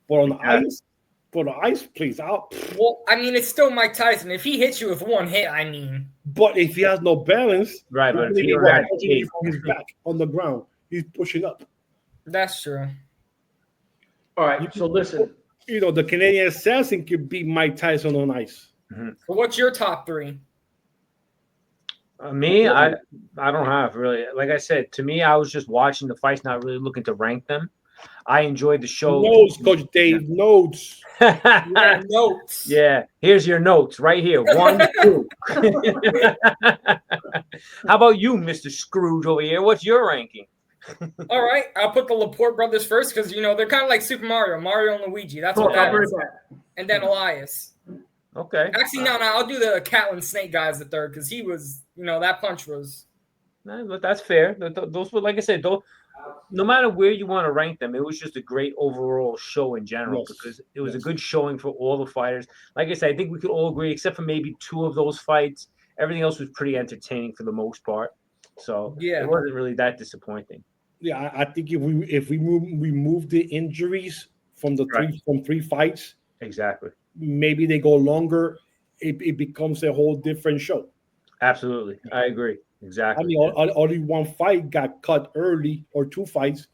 But on the ice, please out. Well, I mean, it's still Mike Tyson. If he hits you with one hit, I mean. But if he has no balance, right? But if he's on his back on the ground, he's pushing up. That's true. All right, so listen. You know, the Canadian assassin could beat Mike Tyson on ice. So what's your top three? Me, I don't have really. Like I said, to me, I was just watching the fights, not really looking to rank them. I enjoyed the show. Notes, Coach Dave. Notes. Yeah, notes. Yeah, here's your notes right here. 1, 2. How about you, Mr. Scrooge over here? What's your ranking? All right, I'll put the Laporte brothers first because they're kind of like Super Mario and Luigi. That's what that is. And then Elias. Okay. Actually, no, I'll do the Catlin Snake guy as the third because he was, that punch was. No, but that's fair. Those were, like I said, no matter where you want to rank them, it was just a great overall show in general because it was a good showing for all the fighters. Like I said, I think we could all agree, except for maybe 2 of those fights, everything else was pretty entertaining for the most part. So it wasn't really that disappointing. Yeah, I think if we remove the injuries from the three fights, exactly, maybe they go longer. It becomes a whole different show. Absolutely, I agree. Exactly. I mean, only one fight got cut early, or 2 fights.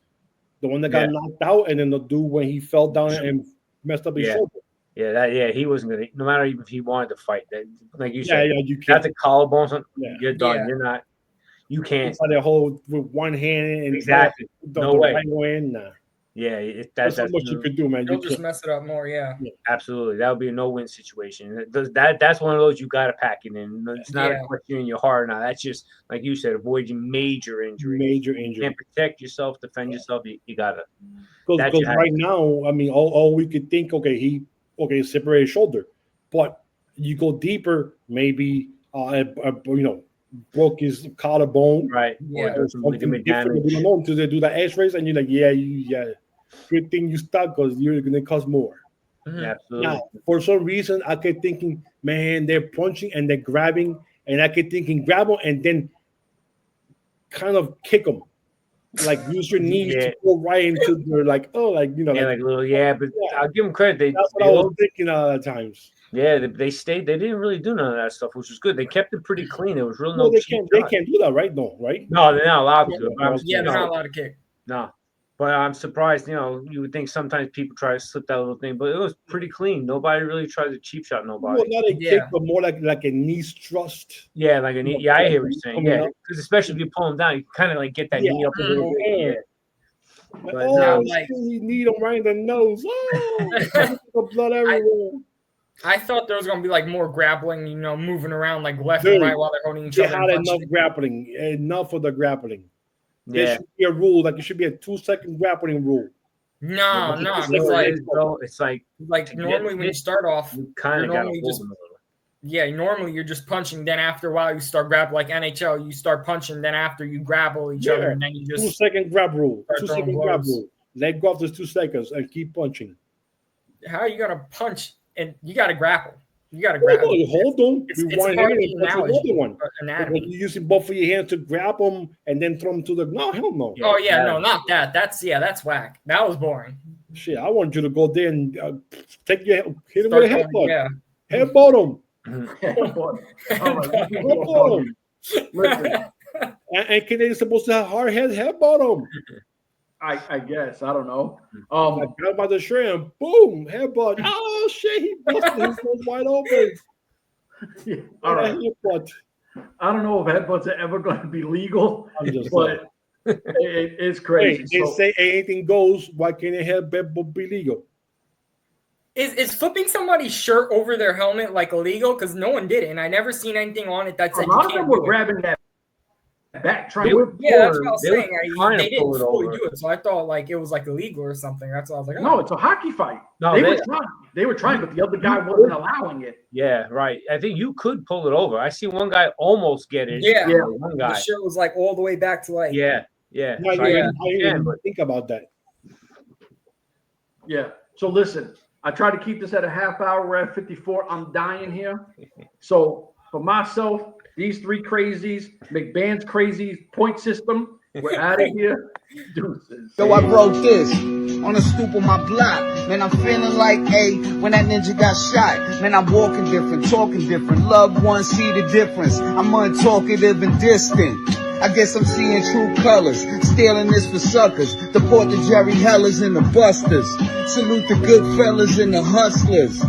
The one that got knocked out, and then the dude when he fell down and messed up his shoulder. Yeah, he wasn't gonna. No matter if he wanted to fight, that like you said, you can't. That's a collarbone. You're done. Yeah. You're not. You can't. They hold with one hand and exactly. No way. Right hand, nah. Yeah, that's so much you could do, man. You'll just mess it up more. Yeah. Absolutely, that would be a no-win situation. That's one of those you got to pack it in. It's not a question in your heart now. That's just like you said, avoiding major injury. You can't protect yourself, defend yourself. You gotta. Because right now, I mean, all we could think, he separated shoulder, but you go deeper, maybe broke his collarbone, right? Yeah, or some ligament damage. So they do the X-rays, and you're like, good thing you stopped because you're gonna cost more. Mm-hmm. Absolutely. Now, for some reason, I kept thinking, man, they're punching and they're grabbing, and I kept thinking, grab them and then kind of kick them, like use your knees to go right into their but I'll give them credit. That's what I was thinking at times. Yeah, they stayed. They didn't really do none of that stuff, which was good. They kept it pretty clean. It was real. No, they can't do that, right? No, right? No, they're not allowed to. They're not allowed to kick. No, but I'm surprised. You would think sometimes people try to slip that little thing, but it was pretty clean. Nobody really tried to cheap shot nobody. Well, not a kick, but more like a knee thrust. Yeah, like a knee. Yeah, I hear what you're saying. Yeah, because especially if you pull them down, you kind of like get that knee up a little bit. Yeah. But you need them right in the nose. Oh, blood everywhere. I thought there was going to be like more grappling, moving around like left and right while they're holding each other. They had enough grappling, enough of the grappling. Yeah. There should be a rule, like it should be a 2-second grappling rule. No, it's like normally when you start off, you kind of got to hold them a little. Yeah, normally you're just punching. Then after a while, you start grabbing like NHL. You start punching. Then after you grapple each other, and then you just 2-second grab rule. 2-second grab rule. Let go after 2 seconds and keep punching. How are you gonna punch? And you got to grapple. You got to grapple. No, you hold them. It's one hand and analogy. You're using both of your hands to grab them and then throw them to the. No, hell no. Oh yeah, no, not that. That's whack. That was boring. Shit, I want you to go there and hit him with a headbutt. Yeah, headbutt him. Headbutt him. Listen. And Canadians supposed to have hard head headbutt him. I guess. I don't know. I got by the shrimp. Boom. Headbutt. Oh, shit. He busted his nose wide open. Yeah, all right. I don't know if headbutts are ever going to be legal, but it's crazy. Hey, they say anything goes. Why can't a headbutt be legal? Is flipping somebody's shirt over their helmet like illegal? Because no one did it, and I never seen anything on it that said you can't. Were grabbing that back trying. That's what I was saying. They didn't fully do it, so I thought like it was like illegal or something. That's why I was like, no, it's a hockey fight. No, they were trying, but the other guy wasn't allowing it. Yeah, right. I think you could pull it over. I see one guy almost get it. Yeah, one guy. The shirt was like all the way back to like. Yeah. I didn't think about that. Yeah. So listen, I try to keep this at a half hour. We're at 54. I'm dying here. So for myself, these three crazies, McBand's crazies, point system, we're out of here. Deuces. Yo, I wrote this on the stoop of my block. Man, I'm feeling like when that ninja got shot. Man, I'm walking different, talking different. Loved ones see the difference. I'm untalkative and distant. I guess I'm seeing true colors. Stealing this for suckers. Deport the Jerry Hellers and the Busters. Salute the good fellas and the hustlers.